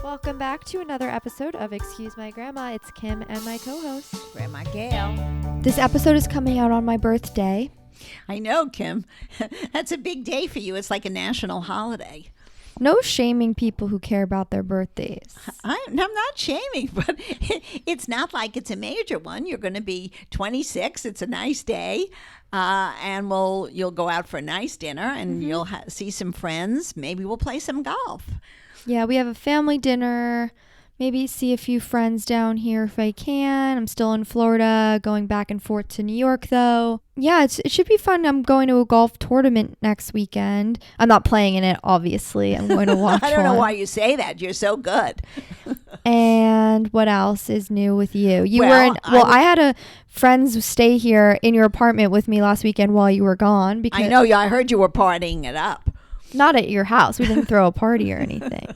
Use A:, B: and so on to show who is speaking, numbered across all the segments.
A: Welcome back to another episode of Excuse My Grandma. It's Kim and my co-host,
B: Grandma Gail.
A: This episode is coming out on my birthday.
B: I know, Kim. That's a big day for you. It's like a national holiday.
A: No shaming people who care about their birthdays.
B: I'm not shaming, but it's not like it's a major one. You're going to be 26. It's a nice day. And you'll go out for a nice dinner and you'll see some friends. Maybe we'll play some golf.
A: Yeah, we have a family dinner. Maybe see a few friends down here if I can. I'm still in Florida, going back and forth to New York, though. Yeah, it should be fun. I'm going to a golf tournament next weekend. I'm not playing in it, obviously. I'm going to watch
B: I don't know why you say that. You're so good.
A: And what else is new with you? I had friends stay here in your apartment with me last weekend while you were gone. Because
B: I know. I heard you were partying it up.
A: Not at your house. We didn't throw a party or anything.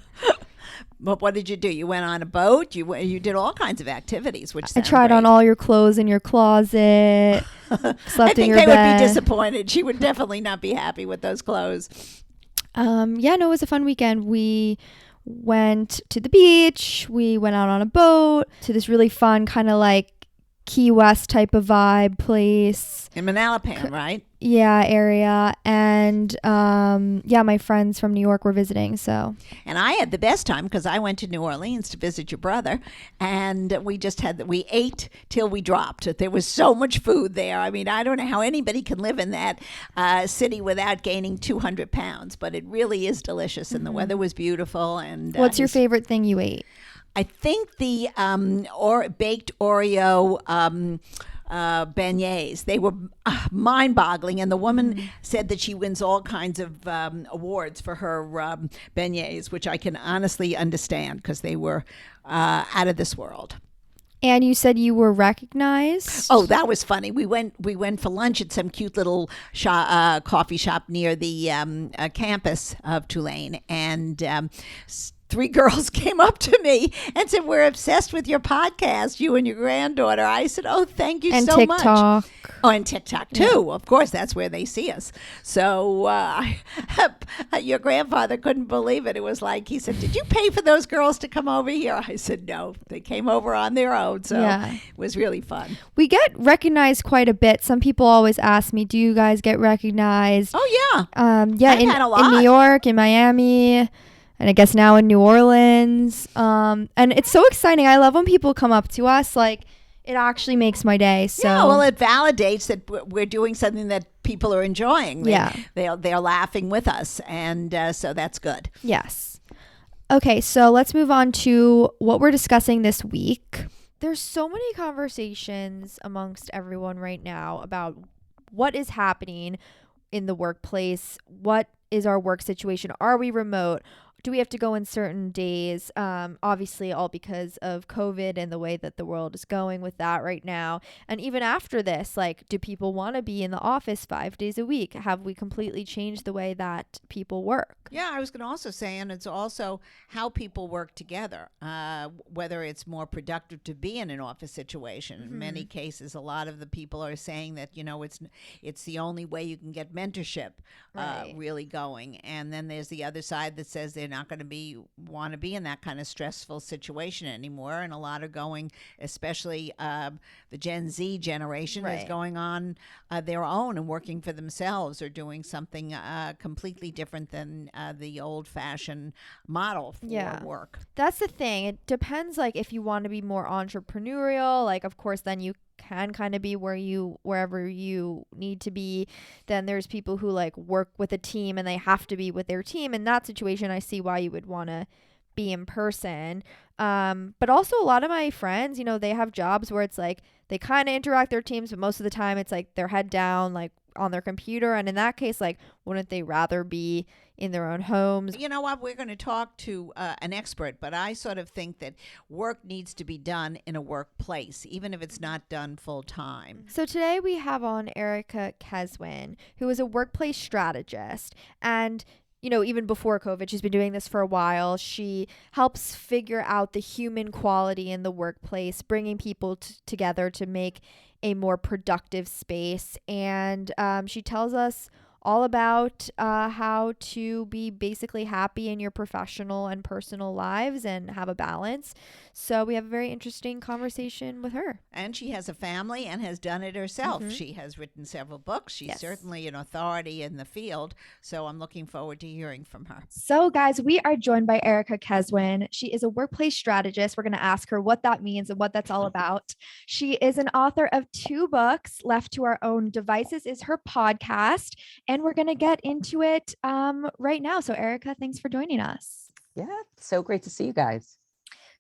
B: But what did you do? You went on a boat. You did all kinds of activities, which
A: I tried on all your clothes in your closet. Slept in your bed.
B: I think they would be disappointed. She would definitely not be happy with those clothes.
A: It was a fun weekend. We went to the beach. We went out on a boat to this really fun kind of like Key West type of vibe place.
B: In Manalapan, right?
A: Yeah, area. And my friends from New York were visiting.
B: And I had the best time because I went to New Orleans to visit your brother, and we ate till we dropped. There was so much food there. I mean, I don't know how anybody can live in that city without gaining 200 pounds, but it really is delicious, and the weather was beautiful. And
A: what's your favorite thing you ate?
B: I think the baked Oreo beignets. They were mind-boggling, and the woman said that she wins all kinds of awards for her beignets, which I can honestly understand because they were out of this world.
A: And you said you were recognized?
B: Oh, that was funny. We went for lunch at some cute little coffee shop near the campus of Tulane, and 3 girls came up to me and said, "We're obsessed with your podcast, you and your granddaughter." I said, "Oh, thank you so much."
A: And TikTok.
B: Oh, and TikTok too. Yeah. Of course, that's where they see us. So your grandfather couldn't believe it. It was like, he said, "Did you pay for those girls to come over here?" I said, "No, they came over on their own." So It was really fun.
A: We get recognized quite a bit. Some people always ask me, "Do you guys get recognized?"
B: Oh, yeah.
A: I've had a lot. In New York, in Miami, and I guess now in New Orleans. And it's so exciting. I love when people come up to us. Like, it actually makes my day. So
B: yeah, well, it validates that we're doing something that people are enjoying. They're laughing with us. And so that's good.
A: Yes. Okay, so let's move on to what we're discussing this week. There's so many conversations amongst everyone right now about what is happening in the workplace. What is our work situation? Are we remote? Do we have to go in certain days? Obviously, all because of COVID and the way that the world is going with that right now. And even after this, like, do people want to be in the office 5 days a week? Have we completely changed the way that people work?
B: Yeah, I was going to also say, and it's also how people work together, whether it's more productive to be in an office situation. In many cases, a lot of the people are saying that, it's the only way you can get mentorship really going. And then there's the other side that says they're not going to want to be in that kind of stressful situation anymore, and a lot are going, especially the Gen Z generation is going on their own and working for themselves or doing something completely different than the old-fashioned model for work.
A: That's the thing. It depends, like, if you want to be more entrepreneurial, like, of course, then you can kind of be wherever you need to be. Then there's people who like work with a team and they have to be with their team. In that situation, I see why you would want to be in person. But also a lot of my friends, they have jobs where it's like they kind of interact their teams, but most of the time it's like their head down, like on their computer. And in that case, like, wouldn't they rather be in their own homes?
B: You know what? We're going to talk to an expert, but I sort of think that work needs to be done in a workplace, even if it's not done full time.
A: So today we have on Erica Keswin, who is a workplace strategist. And even before COVID, she's been doing this for a while. She helps figure out the human quality in the workplace, bringing people together to make a more productive space. And she tells us all about how to be basically happy in your professional and personal lives and have a balance. So we have a very interesting conversation with her.
B: And she has a family and has done it herself. She has written several books. She's certainly an authority in the field. So I'm looking forward to hearing from her.
A: So, guys, we are joined by Erica Keswin. She is a workplace strategist. We're going to ask her what that means and what that's all about. She is an author of 2 books. Left to Our Own Devices is her podcast. And we're going to get into it right now. So, Erica, thanks for joining us.
C: Yeah, so great to see you guys.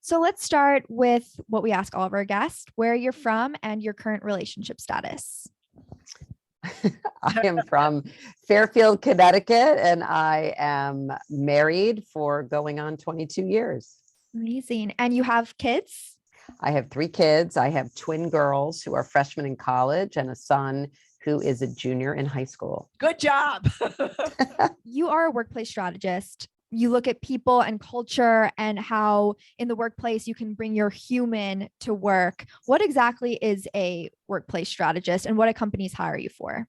A: So let's start with what we ask all of our guests, where you're from and your current relationship status.
C: I am from Fairfield, Connecticut, and I am married for going on 22 years.
A: Amazing. And you have kids?
C: I have 3 kids. I have twin girls who are freshmen in college and a son who is a junior in high school.
B: Good job.
A: You are a workplace strategist. You look at people and culture and how in the workplace you can bring your human to work. What exactly is a workplace strategist and what do companies hire you for?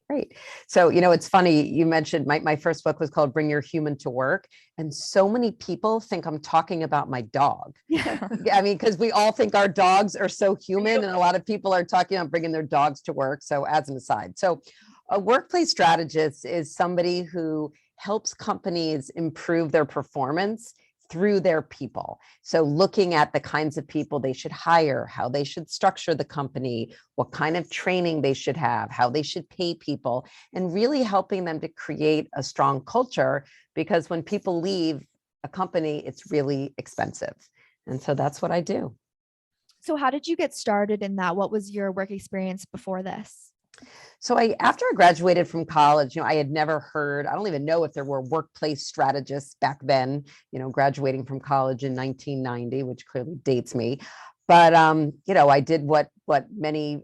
C: Great. So, it's funny. You mentioned my first book was called Bring Your Human to Work. And so many people think I'm talking about my dog.
A: Yeah.
C: I mean, because we all think our dogs are so human and a lot of people are talking about bringing their dogs to work. So as an aside, so a workplace strategist is somebody who helps companies improve their performance through their people. So looking at the kinds of people they should hire, how they should structure the company, what kind of training they should have, how they should pay people, and really helping them to create a strong culture, because when people leave a company, it's really expensive. And so that's what I do.
A: So how did you get started in that? What was your work experience before this?
C: So after I graduated from college, I had never heard, I don't even know if there were workplace strategists back then, graduating from college in 1990, which clearly dates me. But, I did what many,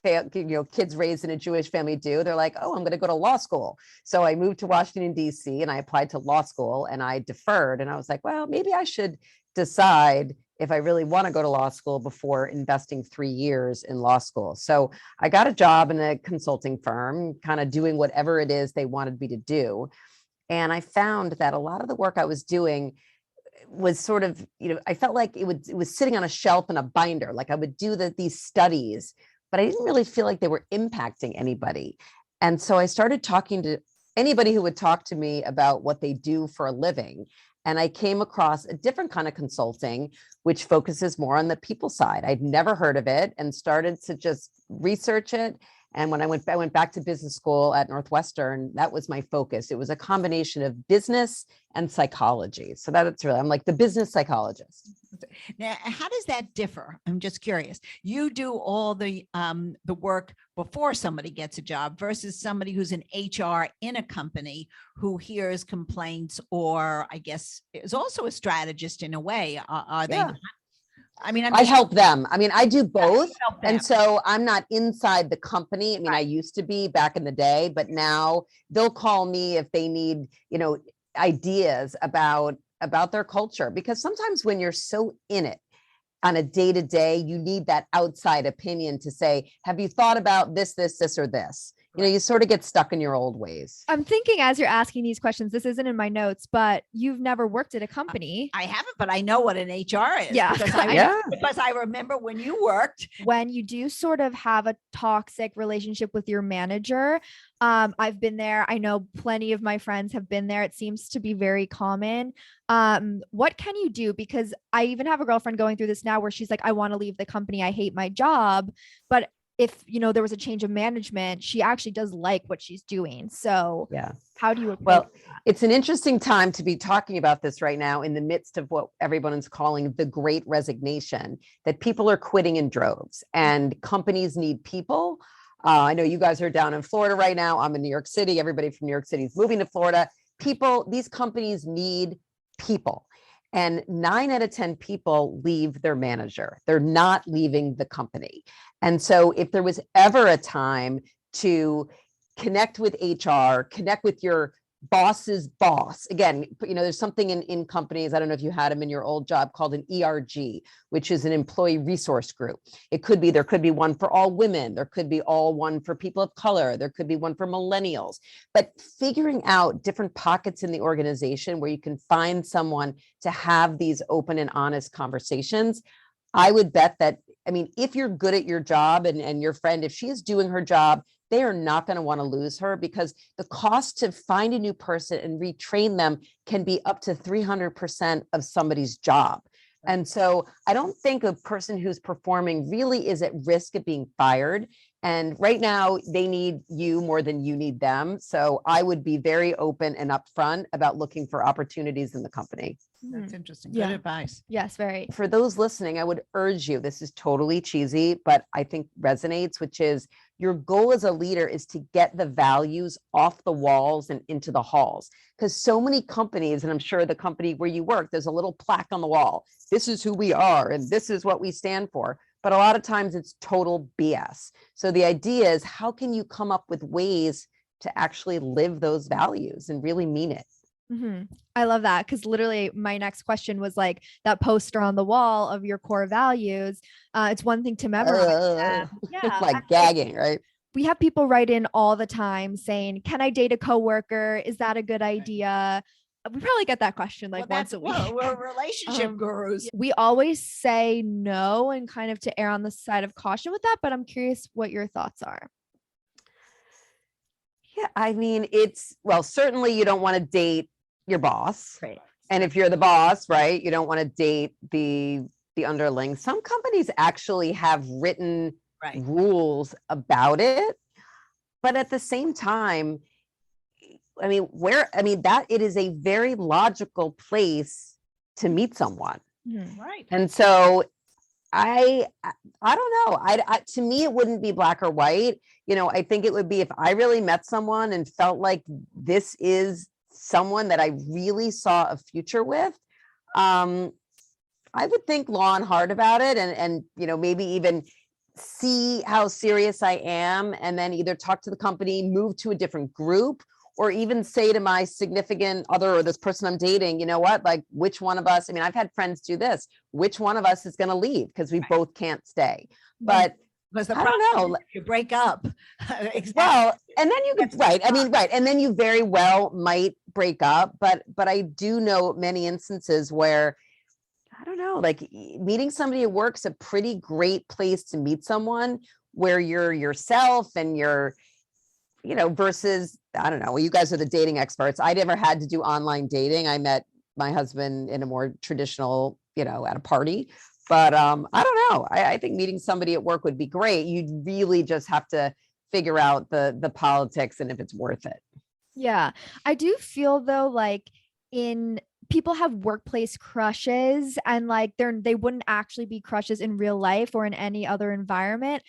C: kids raised in a Jewish family do. They're like, oh, I'm going to go to law school. So I moved to Washington, D.C. and I applied to law school and I deferred. And I was like, well, maybe I should decide if I really want to go to law school before investing 3 years in law school. So I got a job in a consulting firm, kind of doing whatever it is they wanted me to do. And I found that a lot of the work I was doing was sort of, I felt like it was sitting on a shelf in a binder. Like I would do these studies, but I didn't really feel like they were impacting anybody. And so I started talking to anybody who would talk to me about what they do for a living. And I came across a different kind of consulting, which focuses more on the people side. I'd never heard of it and started to just research it. And when I went back to business school at Northwestern, that was my focus. It was a combination of business and psychology. So I'm like the business psychologist.
B: Now, how does that differ? I'm just curious. You do all the work before somebody gets a job versus somebody who's an HR in a company who hears complaints, or I guess is also a strategist in a way. Are they?
C: Yeah.
B: I mean,
C: I help them. I mean, I do both.
B: And
C: And so I'm not inside the company. I mean, I used to be back in the day, but now they'll call me if they need, ideas about their culture, because sometimes when you're so in it on a day-to-day, you need that outside opinion to say, have you thought about this, or this? You sort of get stuck in your old ways.
A: I'm thinking as you're asking these questions, this isn't in my notes, but you've never worked at a company.
B: I haven't, but I know what an HR is.
A: Yeah.
B: Because I remember when you worked.
A: When you do sort of have a toxic relationship with your manager, I've been there. I know plenty of my friends have been there. It seems to be very common. What can you do? Because I even have a girlfriend going through this now where she's like, I want to leave the company. I hate my job. But if, there was a change of management, she actually does like what she's doing. So
C: yeah,
A: how do you approach
C: Well,
A: that?
C: it's an interesting time to be talking about this right now in the midst of what everyone is calling the Great Resignation, that people are quitting in droves and companies need people. I know you guys are down in Florida right now. I'm in New York City. Everybody from New York City is moving to Florida. These companies need people. And 9 out of 10 people leave their manager. They're not leaving the company. And so if there was ever a time to connect with HR, connect with your boss's boss. Again, there's something in companies, I don't know if you had them in your old job, called an ERG, which is an employee resource group. There could be one for all women. There could be one for people of color. There could be one for millennials. But figuring out different pockets in the organization where you can find someone to have these open and honest conversations, I would bet that, if you're good at your job and your friend, if she is doing her job, they are not going to want to lose her, because the cost to find a new person and retrain them can be up to 300% of somebody's job. And so I don't think a person who's performing really is at risk of being fired. And right now they need you more than you need them. So I would be very open and upfront about looking for opportunities in the company.
B: That's interesting.
A: Yeah.
B: Good advice.
A: Yes, very.
C: For those listening, I would urge you, this is totally cheesy, but I think resonates, which is your goal as a leader is to get the values off the walls and into the halls. Because so many companies, and I'm sure the company where you work, there's a little plaque on the wall. This is who we are, and this is what we stand for. But a lot of times it's total BS. So the idea is, how can you come up with ways to actually live those values and really mean it?
A: Mm-hmm. I love that, because literally my next question was like that poster on the wall of your core values. It's one thing to memorize them. Yeah,
C: like gagging, right?
A: We have people write in all the time saying, "Can I date a coworker? Is that a good idea?" We probably get that question like once a week.
B: We're relationship gurus.
A: We always say no, and kind of to err on the side of caution with that. But I'm curious what your thoughts are.
C: Yeah, certainly you don't want to date your boss.
A: Right.
C: And if you're the boss, right, you don't want to date the underling. Some companies actually have written rules about it. But at the same time, that it is a very logical place to meet someone.
A: Mm-hmm.
B: Right.
C: And so I don't know. To me, it wouldn't be black or white. I think it would be if I really met someone and felt like this is someone that I really saw a future with. I would think long and hard about it, and maybe even see how serious I am, and then either talk to the company, move to a different group, or even say to my significant other or this person I'm dating, you know what, like which one of us, I've had friends do this, which one of us is going to leave because we both can't stay. But
B: because the
C: I don't know,
B: if you break up. Exactly.
C: Well, and then you could, right. And then you very well might break up, but I do know many instances where, I don't know, like meeting somebody at work is a pretty great place to meet someone where you're yourself and you're, versus, I don't know, well, you guys are the dating experts. I never had to do online dating. I met my husband in a more traditional, at a party. But I don't know. I think meeting somebody at work would be great. You'd really just have to figure out the politics and if it's worth it.
A: Yeah. I do feel though, like people have workplace crushes, and like they wouldn't actually be crushes in real life or in any other environment.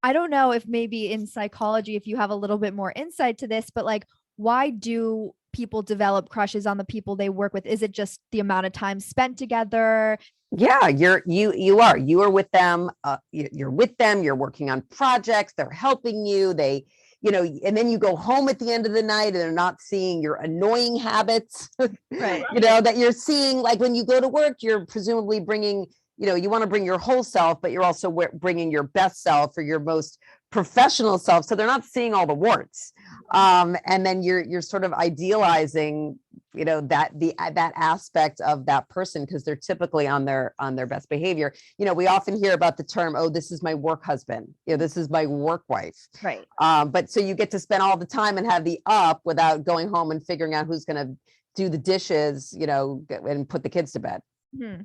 A: I don't know if maybe in psychology, if you have a little bit more insight to this, but like, why do people develop crushes on the people they work with? Is it just the amount of time spent together?
C: Yeah, you are with them. You're with them. You're working on projects. They're helping you. And then you go home at the end of the night and they're not seeing your annoying habits,
A: Right.
C: That you're seeing. Like when you go to work, you're presumably bringing, you want to bring your whole self, but you're also bringing your best self or your most professional self. So they're not seeing all the warts. And then you're sort of idealizing, that aspect of that person because they're typically on their best behavior. We often hear about the term, oh, this is my work husband. This is my work wife.
A: Right.
C: But so you get to spend all the time and have the up without going home and figuring out who's going to do the dishes, and put the kids to bed.
A: Hmm.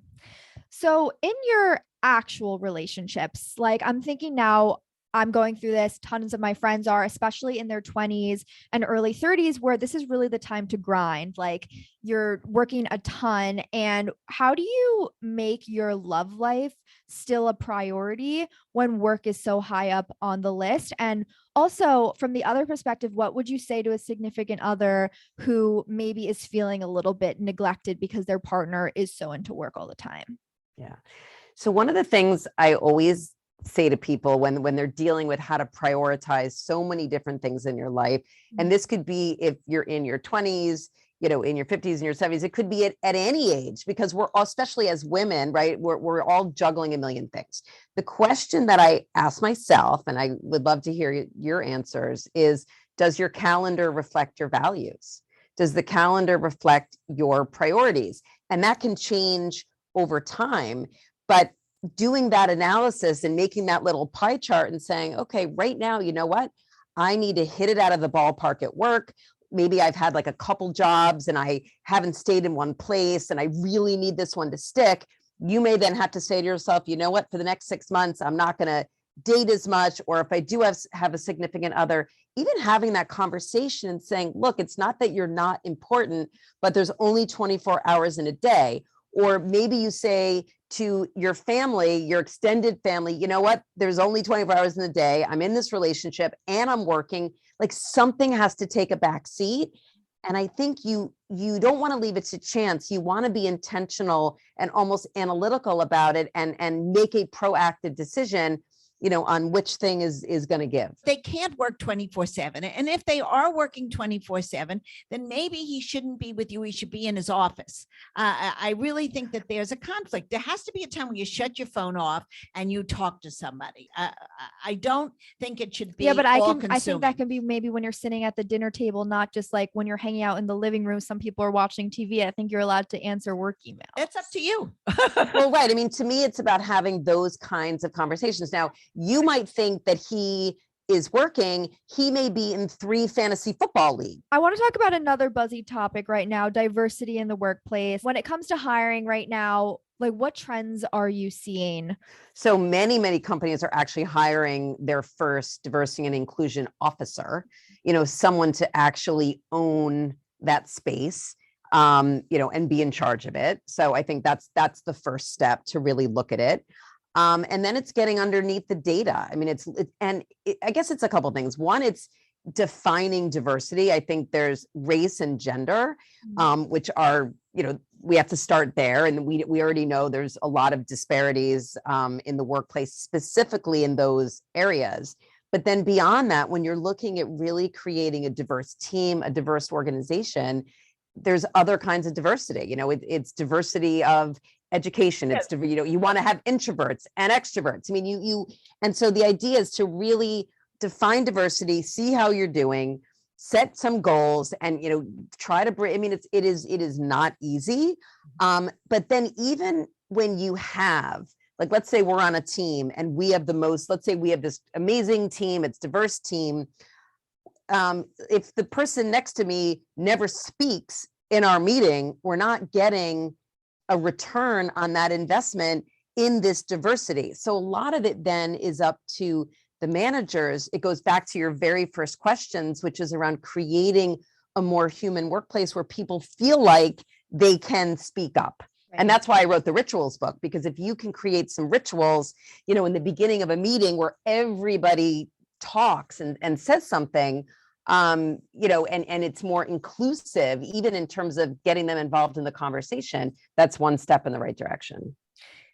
A: So in your actual relationships, like I'm thinking now, I'm going through this, tons of my friends are, especially in their 20s and early 30s, where this is really the time to grind. Like you're working a ton. And how do you make your love life still a priority when work is so high up on the list? And also from the other perspective, what would you say to a significant other who maybe is feeling a little bit neglected because their partner is so into work all the time?
C: Yeah. So one of the things I always say to people when they're dealing with how to prioritize so many different things in your life. And this could be if you're in your 20s, in your 50s and your 70s, it could be at any age, because we're all, especially as women, right? We're all juggling a million things. The question that I ask myself, and I would love to hear your answers, is, does your calendar reflect your values? Does the calendar reflect your priorities? And that can change over time, but doing that analysis and making that little pie chart and saying, okay, right now, you know what? I need to hit it out of the ballpark at work. Maybe I've had like a couple jobs and I haven't stayed in one place and I really need this one to stick. You may then have to say to yourself, you know what, for the next 6 months, I'm not going to date as much. Or if I do have a significant other, even having that conversation and saying, look, it's not that you're not important, but there's only 24 hours in a day. Or maybe you say to your family, your extended family, you know what, there's only 24 hours in the day. I'm in this relationship and I'm working. Like, something has to take a back seat. And I think you don't want to leave it to chance. You want to be intentional and almost analytical about it and make a proactive decision, on which thing is going to give.
B: They can't work 24/7. And if they are working 24/7, then maybe he shouldn't be with you. He should be in his office. I really think that there's a conflict. There has to be a time when you shut your phone off and you talk to somebody. I don't think it should be.
A: Yeah, but I think that can be maybe when you're sitting at the dinner table, not just like when you're hanging out in the living room. Some people are watching TV. I think you're allowed to answer work emails.
B: It's up to you.
C: Well, right. I mean, to me, it's about having those kinds of conversations. Now, you might think that he is working. He may be in 3 fantasy football leagues.
A: I want to talk about another buzzy topic right now, diversity in the workplace. When it comes to hiring right now, like, what trends are you seeing?
C: So many companies are actually hiring their first diversity and inclusion officer, someone to actually own that space, and be in charge of it. So I think that's the first step to really look at it. And then it's getting underneath the data. I mean, I guess it's a couple things. One, it's defining diversity. I think there's race and gender, which are, we have to start there. And we already know there's a lot of disparities in the workplace, specifically in those areas. But then beyond that, when you're looking at really creating a diverse team, a diverse organization, there's other kinds of diversity. It's diversity of education. It's, you want to have introverts and extroverts. I mean, and so the idea is to really define diversity, see how you're doing, set some goals, and, try to bring, I mean, it is not easy. But then even when you have, like, let's say we're on a team and we have let's say we have this amazing team, it's diverse team. If the person next to me never speaks in our meeting, we're not getting a return on that investment in this diversity. So a lot of it then is up to the managers. It goes back to your very first questions, which is around creating a more human workplace where people feel like they can speak up. Right. And that's why I wrote the rituals book, because if you can create some rituals, in the beginning of a meeting where everybody talks and says something, and it's more inclusive, even in terms of getting them involved in the conversation, that's one step in the right direction.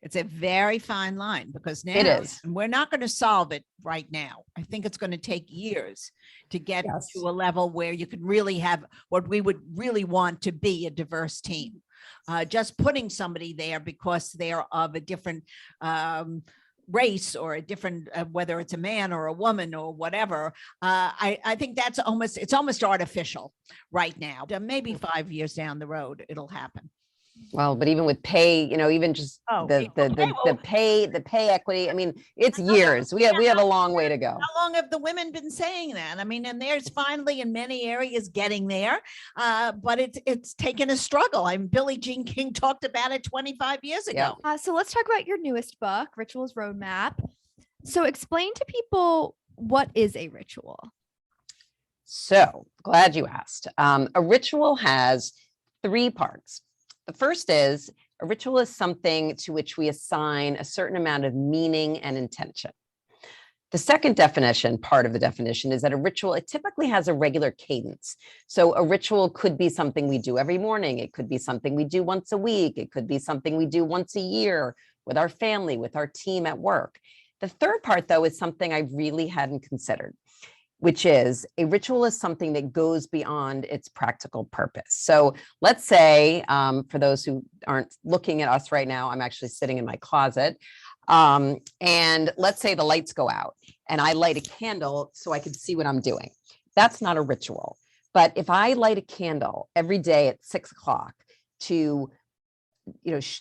B: It's a very fine line, because now
C: it is.
B: We're not going to solve it right now. I think it's going to take years to get to a level where you can really have what we would really want to be a diverse team. Just putting somebody there because they're of a different race or a different, whether it's a man or a woman or whatever. I think it's almost artificial right now. Maybe 5 years down the road, it'll happen.
C: Well, but even with pay, even just the pay equity, I mean, it's years. We have a long way to go.
B: How long have the women been saying that? I mean, and there's finally in many areas getting there, but it's taken a struggle. Billie Jean King talked about it 25 years ago.
A: So let's talk about your newest book, Rituals Roadmap. So explain to people, what is a ritual?
C: So glad you asked. A ritual has 3 parts. The first is, a ritual is something to which we assign a certain amount of meaning and intention. The second part of the definition, is that a ritual, it typically has a regular cadence. So a ritual could be something we do every morning. It could be something we do once a week. It could be something we do once a year with our family, with our team at work. The third part, though, is something I really hadn't considered, which is a ritual is something that goes beyond its practical purpose. So let's say, for those who aren't looking at us right now, I'm actually sitting in my closet. And let's say the lights go out and I light a candle so I can see what I'm doing. That's not a ritual. But if I light a candle every day at 6 o'clock to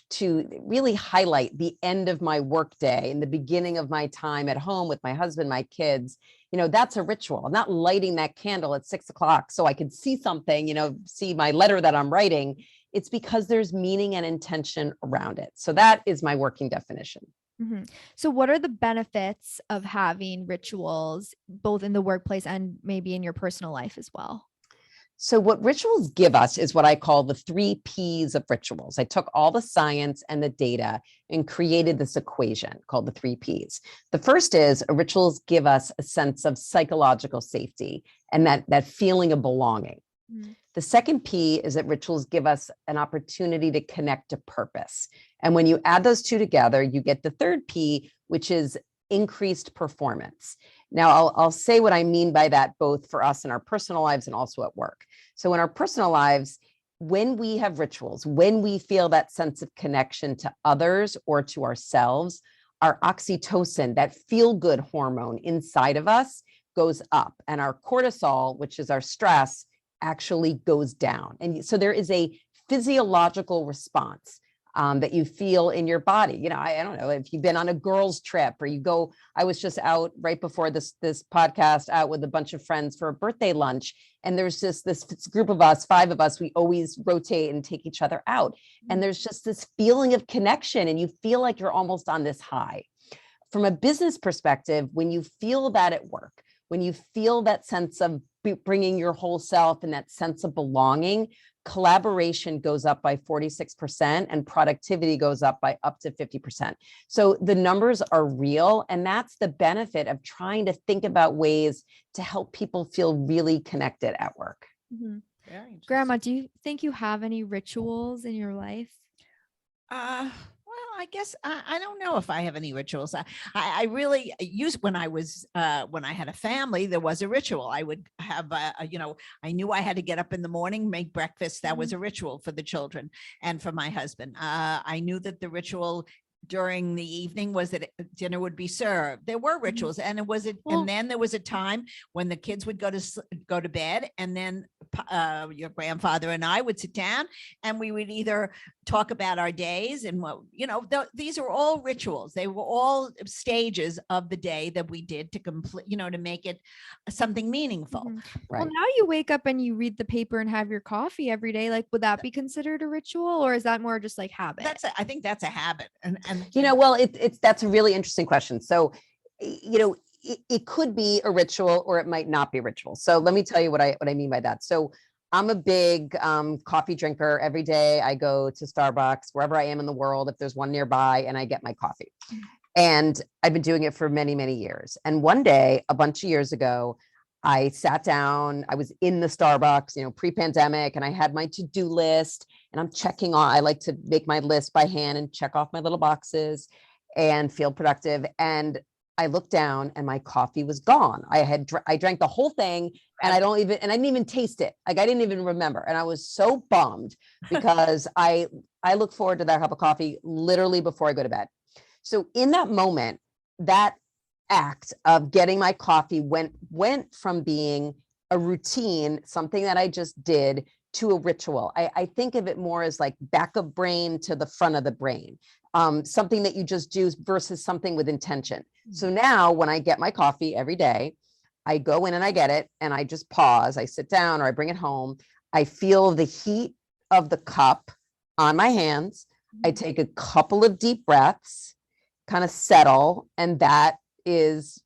C: to really highlight the end of my workday and the beginning of my time at home with my husband, my kids, that's a ritual. I'm not lighting that candle at 6 o'clock so I can see something, see my letter that I'm writing. It's because there's meaning and intention around it. So that is my working definition.
A: Mm-hmm. So what are the benefits of having rituals, both in the workplace and maybe in your personal life as well?
C: So what rituals give us is what I call the 3 Ps of rituals. I took all the science and the data and created this equation called the 3 Ps. The first is rituals give us a sense of psychological safety and that feeling of belonging. Mm-hmm. The second P is that rituals give us an opportunity to connect to purpose. And when you add those two together, you get the third P, which is increased performance. Now, I'll say what I mean by that, both for us in our personal lives and also at work. So in our personal lives, when we have rituals, when we feel that sense of connection to others or to ourselves, our oxytocin, that feel-good hormone inside of us, goes up. And our cortisol, which is our stress, actually goes down. And so there is a physiological response that you feel in your body. I don't know if you've been on a girls' trip or I was just out right before this podcast out with a bunch of friends for a birthday lunch. And there's just this group of us, 5 of us, we always rotate and take each other out. And there's just this feeling of connection and you feel like you're almost on this high. From a business perspective, when you feel that at work, when you feel that sense of bringing your whole self and that sense of belonging, collaboration goes up by 46% and productivity goes up by up to 50%. So the numbers are real. And that's the benefit of trying to think about ways to help people feel really connected at work.
A: Mm-hmm. Grandma, do you think you have any rituals in your life?
B: Well, I guess I don't know if I have any rituals. I really used when I had a family, there was a ritual. I would have, I knew I had to get up in the morning, make breakfast. That was a ritual for the children and for my husband. I knew that the ritual during the evening was that dinner would be served. There were rituals, and and then there was a time when the kids would go to bed, and then your grandfather and I would sit down, and we would either talk about our days and these are all rituals. They were all stages of the day that we did to complete, to make it something meaningful.
A: Mm-hmm. Right. Well, now you wake up and you read the paper and have your coffee every day. Like, would that be considered a ritual, or is that more just like habit?
B: I think that's a habit. And
C: well, that's a really interesting question. So, it could be a ritual or it might not be a ritual. So let me tell you what I mean by that. So I'm a big coffee drinker. Every day I go to Starbucks, wherever I am in the world, if there's one nearby, and I get my coffee. And I've been doing it for many, many years. And one day, a bunch of years ago, I sat down, I was in the Starbucks, pre-pandemic, and I had my to-do list and I'm checking on, I like to make my list by hand and check off my little boxes and feel productive. And I looked down and my coffee was gone. I drank the whole thing and I didn't even taste it. Like I didn't even remember. And I was so bummed because I look forward to that cup of coffee literally before I go to bed. So in that moment, that act of getting my coffee went from being a routine, something that I just did, to a ritual. I think of it more as like back of brain to the front of the brain, something that you just do versus something with intention. So now when I get my coffee every day, I go in and I get it and I just pause, I sit down or I bring it home. I feel the heat of the cup on my hands. I take a couple of deep breaths, kind of settle, and that is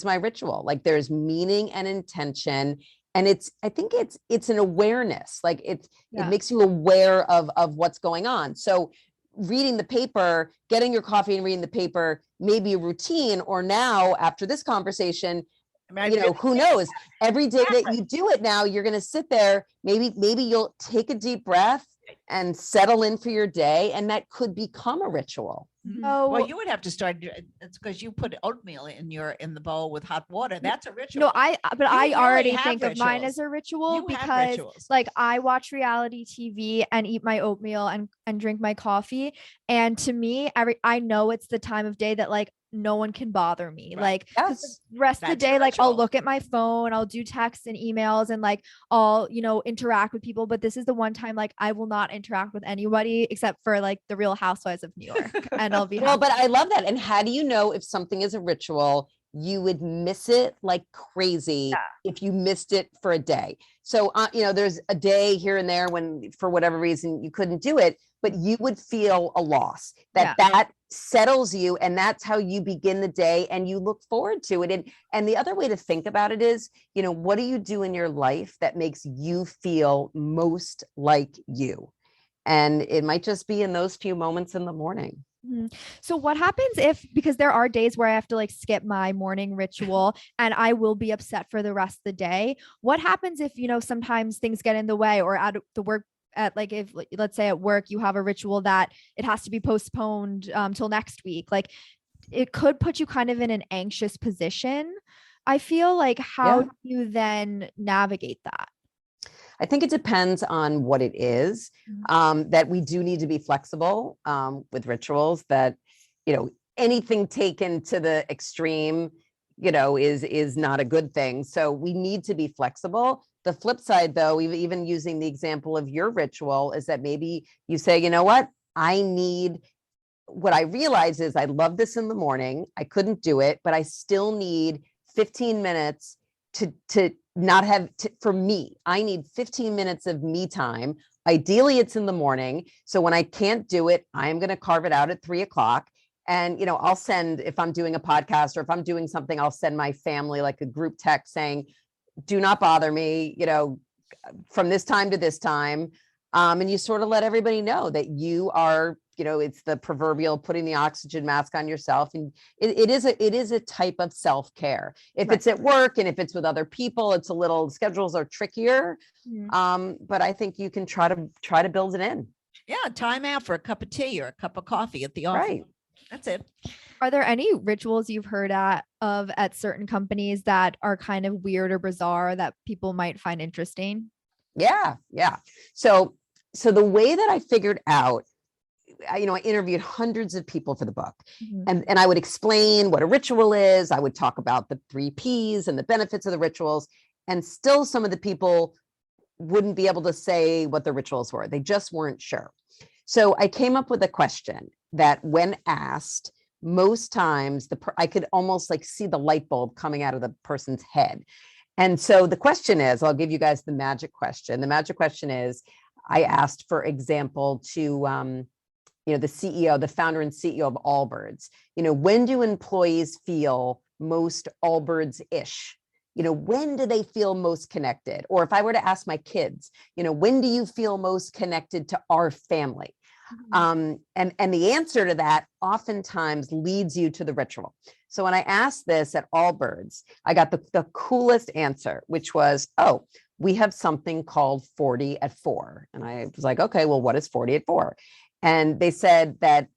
C: my ritual. Like there's meaning and intention. And I think it's an awareness, like it makes you aware of what's going on. So reading the paper, getting your coffee and reading the paper may be a routine, or now after this conversation, who knows, every day that you do it now, you're going to sit there, maybe you'll take a deep breath and settle in for your day. And that could become a ritual.
B: Well,
A: So
B: you would have to start. It's because you put oatmeal in the bowl with hot water. That's a ritual.
A: no, but
B: You
A: I
B: really
A: already
B: have
A: think of mine
B: rituals.
A: as a ritual
B: You have
A: because
B: rituals.
A: like I watch reality TV and eat my oatmeal and drink my coffee. And to me, I know it's the time of day that like no one can bother me.
B: Right.
A: Like 'cause
C: Yes.
A: the rest of the
B: That's your
A: day, like I'll
B: ritual.
A: look at my phone, I'll do texts and emails and like I'll, interact with people. But this is the one time like I will not interact with anybody except for like the Real Housewives of New York. And I'll be
C: Well,
A: happy.
C: but I love that. And how do you know if something is a ritual? You would miss it like crazy if you missed it for a day. So, there's a day here and there when, for whatever reason, you couldn't do it, but you would feel a loss that settles you. And that's how you begin the day and you look forward to it. And the other way to think about it is, what do you do in your life that makes you feel most like you? And it might just be in those few moments in the morning.
A: So what happens because there are days where I have to like skip my morning ritual and I will be upset for the rest of the day. What happens if, sometimes things get in the way or at the work if let's say at work, you have a ritual that it has to be postponed till next week, like it could put you kind of in an anxious position. I feel like how do you then navigate that?
C: I think it depends on what it is, that we do need to be flexible with rituals, that, anything taken to the extreme, is not a good thing. So we need to be flexible. The flip side, though, even using the example of your ritual, is that maybe you say, you know what, what I realize is I love this in the morning. I couldn't do it, but I still need 15 minutes to not have for me. I need 15 minutes of me time. Ideally, it's in the morning. So when I can't do it, I'm going to carve it out at 3:00. And, I'll send, if I'm doing a podcast or if I'm doing something, I'll send my family like a group text saying, do not bother me, from this time to this time. And you sort of let everybody know that you are, it's the proverbial putting the oxygen mask on yourself. And it is a type of self-care. If it's at work and if it's with other people, it's schedules are trickier. But I think you can try to build it in.
B: Yeah. Time out for a cup of tea or a cup of coffee at the office.
C: Right.
B: That's it.
A: Are there any rituals you've heard at certain companies that are kind of weird or bizarre that people might find interesting?
C: Yeah. So the way that I figured out, I interviewed hundreds of people for the book, and I would explain what a ritual is. I would talk about the 3 Ps and the benefits of the rituals, and still some of the people wouldn't be able to say what the rituals were. They just weren't sure. So I came up with a question that when asked, most times I could almost like see the light bulb coming out of the person's head. And so the question is, I'll give you guys the magic question. The magic question is, I asked, for example, to, the founder and CEO of Allbirds, when do employees feel most Allbirds-ish? When do they feel most connected? Or if I were to ask my kids, when do you feel most connected to our family? And the answer to that oftentimes leads you to the ritual. So when I asked this at Allbirds, I got the coolest answer, which was, oh, we have something called 40 at 4. And I was like, okay, well, what is 40 at 4? And they said that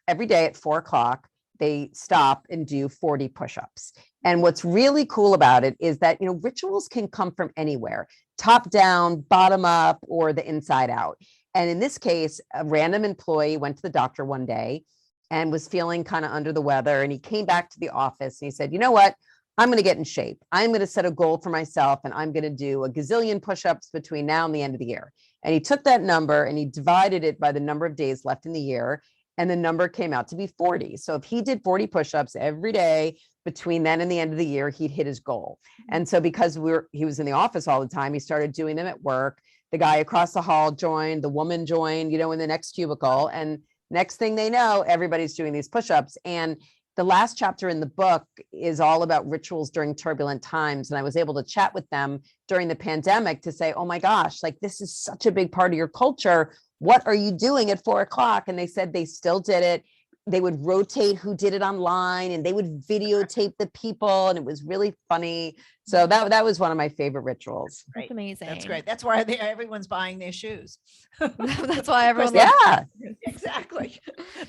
C: every day at 4:00, they stop and do 40 push-ups. And what's really cool about it is that, rituals can come from anywhere, top down, bottom up, or the inside out. And in this case, a random employee went to the doctor one day and was feeling kind of under the weather. And he came back to the office and he said, you know what? I'm going to get in shape. I'm going to set a goal for myself and I'm going to do a gazillion push-ups between now and the end of the year. And he took that number and he divided it by the number of days left in the year. And the number came out to be 40. So if he did 40 push-ups every day between then and the end of the year, he'd hit his goal. And so because he was in the office all the time, he started doing them at work. The guy across the hall joined, the woman joined, in the next cubicle. And next thing they know, everybody's doing these push-ups. And the last chapter in the book is all about rituals during turbulent times. And I was able to chat with them during the pandemic to say, oh my gosh, like this is such a big part of your culture. What are you doing at 4:00? And they said they still did it they would rotate who did it online, and they would videotape the people, and it was really funny. So that was one of my favorite rituals.
A: That's amazing.
B: That's great. That's why everyone's buying their shoes.
A: That's why everyone
C: Yeah.
B: Exactly.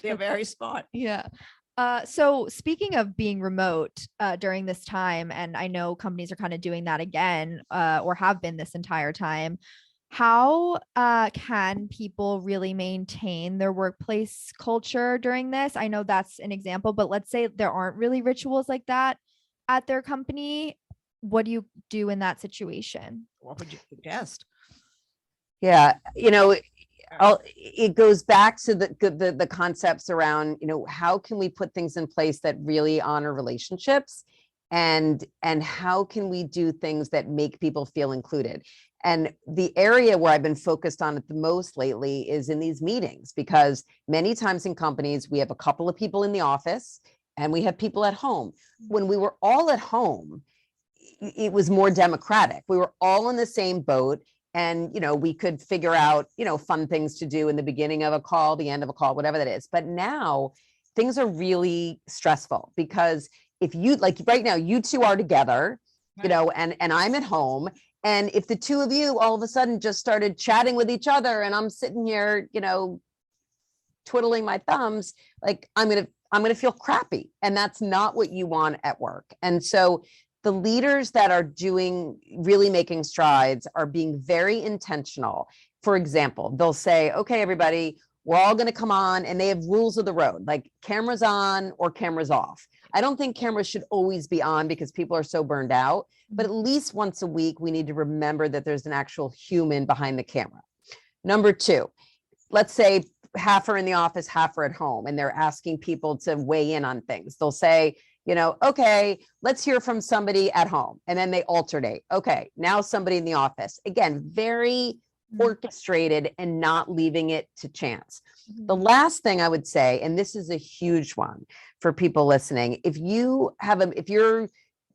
B: They're very smart.
A: Yeah. So speaking of being remote during this time, and I know companies are kind of doing that again, or have been this entire time, how can people really maintain their workplace culture during this? I know that's an example, but let's say there aren't really rituals like that at their company. What do you do in that situation?
B: What would you suggest?
C: Yeah, it goes back to the concepts around, how can we put things in place that really honor relationships, and how can we do things that make people feel included? And the area where I've been focused on it the most lately is in these meetings, because many times in companies, we have a couple of people in the office and we have people at home. When we were all at home, it was more democratic. We were all in the same boat. And, we could figure out, fun things to do in the beginning of a call, the end of a call, whatever that is. But now things are really stressful, because if you, like right now, you two are together, and I'm at home. And if the two of you all of a sudden just started chatting with each other, and I'm sitting here, twiddling my thumbs, like I'm going to feel crappy. And that's not what you want at work. And so the leaders that are really making strides are being very intentional. For example, they'll say, okay, everybody, we're all going to come on, and they have rules of the road, like cameras on or cameras off. I don't think cameras should always be on, because people are so burned out, but at least once a week, we need to remember that there's an actual human behind the camera. Number two, let's say half are in the office, half are at home, and they're asking people to weigh in on things. They'll say, okay, let's hear from somebody at home. And then they alternate. Okay, now somebody in the office. Again, very orchestrated and not leaving it to chance. The last thing I would say, and this is a huge one for people listening, if you're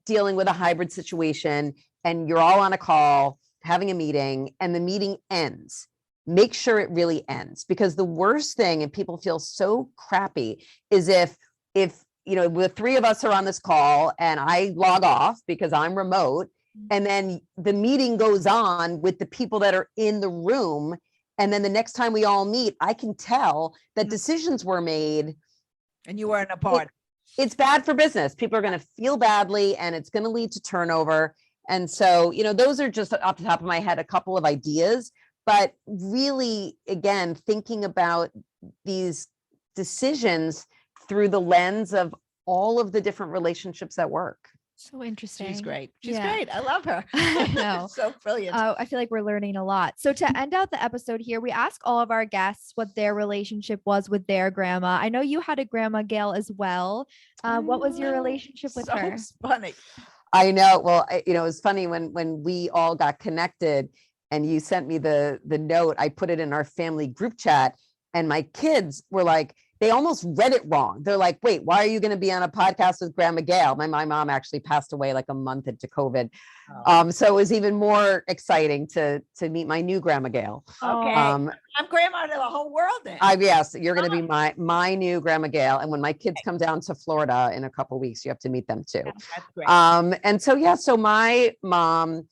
C: dealing with a hybrid situation and you're all on a call, having a meeting, and the meeting ends, make sure it really ends. Because the worst thing, and people feel so crappy, is if the three of us are on this call and I log off because I'm remote, and then the meeting goes on with the people that are in the room. And then the next time we all meet, I can tell that decisions were made.
B: And you weren't a part.
C: It's bad for business. People are going to feel badly, and it's going to lead to turnover. And so, those are just off the top of my head, a couple of ideas, but really, again, thinking about these decisions through the lens of all of the different relationships at work.
A: So interesting.
B: She's great. She's great. I love her.
A: I know.
B: So brilliant.
A: I feel like we're learning a lot. So to end out the episode here, we ask all of our guests what their relationship was with their grandma. I know you had a Grandma Gail as well. What was your relationship with her?
B: So funny.
C: I know. Well, it was funny when we all got connected and you sent me the note. I put it in our family group chat, and my kids were like, they almost read it wrong. They're like, wait, why are you going to be on a podcast with Grandma Gail? My mom actually passed away like a month into COVID. So it was even more exciting to meet my new Grandma Gail.
B: Okay. I'm grandma to the whole world then.
C: Yes, you're going to be my new Grandma Gail. And when my kids come down to Florida in a couple of weeks, you have to meet them too.
B: That's great.
C: And so, so my mom,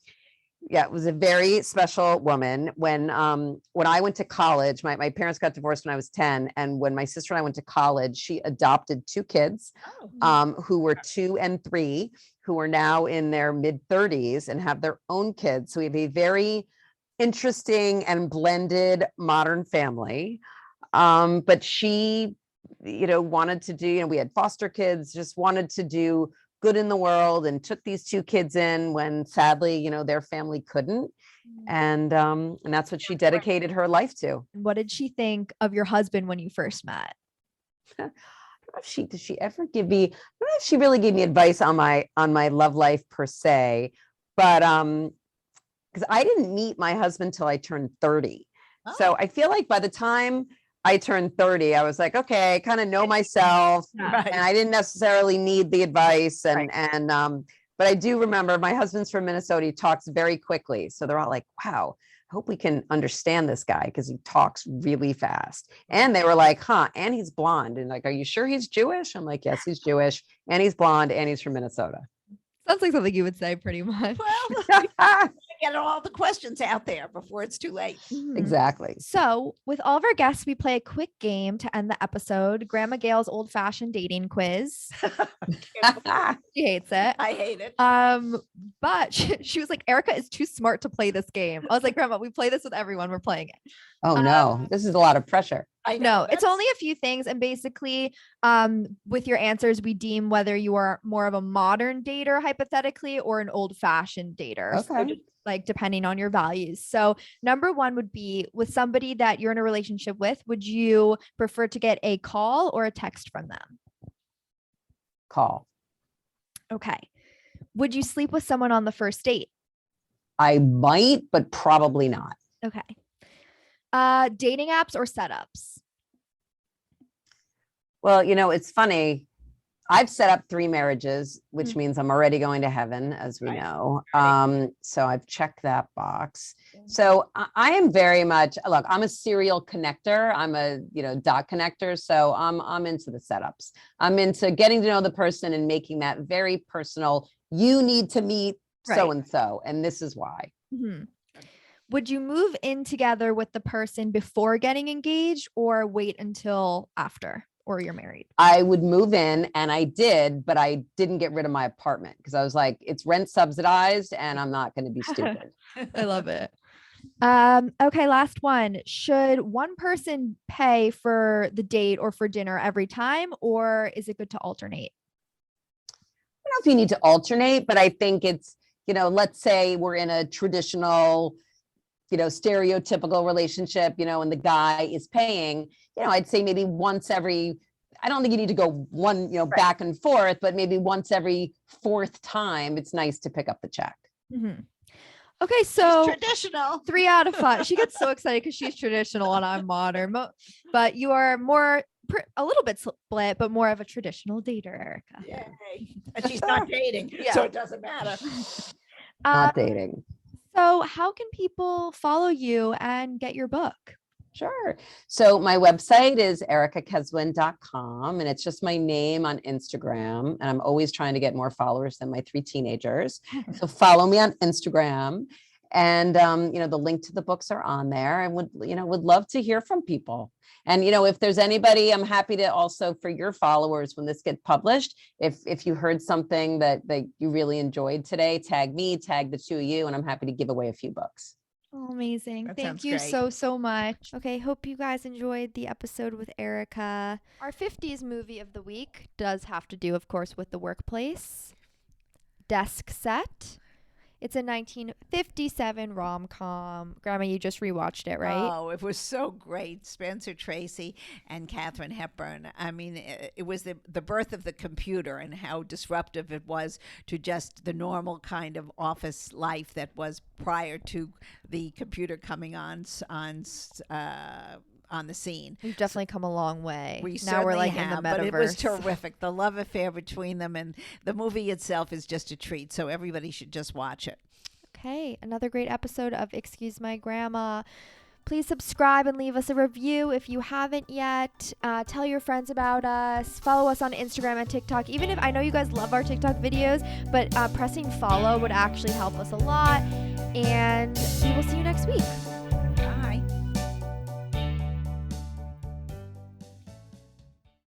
C: it was a very special woman. When I went to college, my parents got divorced when I was 10. And when my sister and I went to college, she adopted two kids who were 2 and 3, who are now in their mid-30s and have their own kids. So we have a very interesting and blended modern family. But she, wanted to do, we had foster kids, just wanted to do good in the world, and took these 2 kids in when sadly, their family couldn't. And that's what she dedicated her life to.
A: What did she think of your husband when you first met?
C: I don't know if did she ever give me, I don't know if she really gave me advice on my love life per se, but because I didn't meet my husband till I turned 30. So I feel like by the time I turned 30, I was like, okay, I kind of know myself, and I didn't necessarily need the advice. But I do remember my husband's from Minnesota. He talks very quickly. So they're all like, wow, hope we can understand this guy because he talks really fast. And they were like, and he's blonde. And like, are you sure he's Jewish? I'm like, yes, he's Jewish and he's blonde and he's from Minnesota.
A: Sounds like something you would say pretty much.
B: Well, get all the questions out there before it's too late.
C: Exactly.
A: So with all of our guests, we play a quick game to end the episode. Grandma Gail's old-fashioned dating quiz. She hates it.
B: I hate it.
A: But she was like, Erica is too smart to play this game. I was like, Grandma, we play this with everyone. We're playing it.
C: Oh no, this is a lot of pressure.
B: I know.
A: No, it's only a few things. And basically, with your answers, we deem whether you are more of a modern dater, hypothetically, or an old-fashioned dater.
C: Okay.
A: So just, like, depending on your values. So number one would be with somebody that you're in a relationship with, would you prefer to get a call or a text from them?
C: Call.
A: Okay. Would you sleep with someone on the first date?
C: I might, but probably not.
A: Okay. Dating apps or setups?
C: Well, it's funny. I've set up 3 marriages, which means I'm already going to heaven, as we know. So I've checked that box. So I am very much, look, I'm a serial connector. I'm a, dot connector. So I'm into the setups. I'm into getting to know the person and making that very personal. You need to meet so-and-so, and this is why.
A: Mm-hmm. Would you move in together with the person before getting engaged or wait until after? Or you're married?
C: I would move in, and I did, but I didn't get rid of my apartment because I was like, it's rent subsidized and I'm not going to be stupid.
A: I love it. Okay, last one. Should one person pay for the date or for dinner every time, or is it good to alternate?
C: I don't know if you need to alternate, but I think it's, let's say we're in a traditional, stereotypical relationship, and the guy is paying, I'd say maybe once every, I don't think you need to go one, back and forth, but maybe once every 4th time, it's nice to pick up the check.
A: Mm-hmm. Okay, so
B: she's traditional.
A: 3 out of 5. She gets so excited because she's traditional and I'm modern, but you are more, a little bit split, but more of a traditional dater, Erica.
B: Yay. And she's not dating, so it doesn't matter.
C: Not dating.
A: So how can people follow you and get your book?
C: Sure. So my website is ericakeswin.com, and it's just my name on Instagram. And I'm always trying to get more followers than my 3 teenagers. So follow me on Instagram. And, the link to the books are on there, and would love to hear from people. And, if there's anybody, I'm happy to also, for your followers, when this gets published, if you heard something that you really enjoyed today, tag me, tag the 2 of you, and I'm happy to give away a few books.
A: Oh, amazing.
B: That
A: Thank
B: sounds
A: you
B: great.
A: so much. Okay, hope you guys enjoyed the episode with Erica. Our 50s movie of the week does have to do, of course, with the workplace. Desk Set. It's a 1957 rom-com. Grandma, you just rewatched it, right?
B: Oh, it was so great. Spencer Tracy and Katharine Hepburn. I mean, it was the birth of the computer and how disruptive it was to just the normal kind of office life that was prior to the computer coming on the scene.
A: We've definitely come a long way.
B: Now
A: we're like
B: have,
A: in the metaverse.
B: but it was terrific. The love affair between them, and the movie itself is just a treat. So everybody should just watch it.
A: Okay, another great episode of Excuse My Grandma. Please subscribe and leave us a review if you haven't yet. Tell your friends about us. Follow us on Instagram and TikTok. Even if I know you guys love our TikTok videos, but pressing follow would actually help us a lot. And we will see you next week.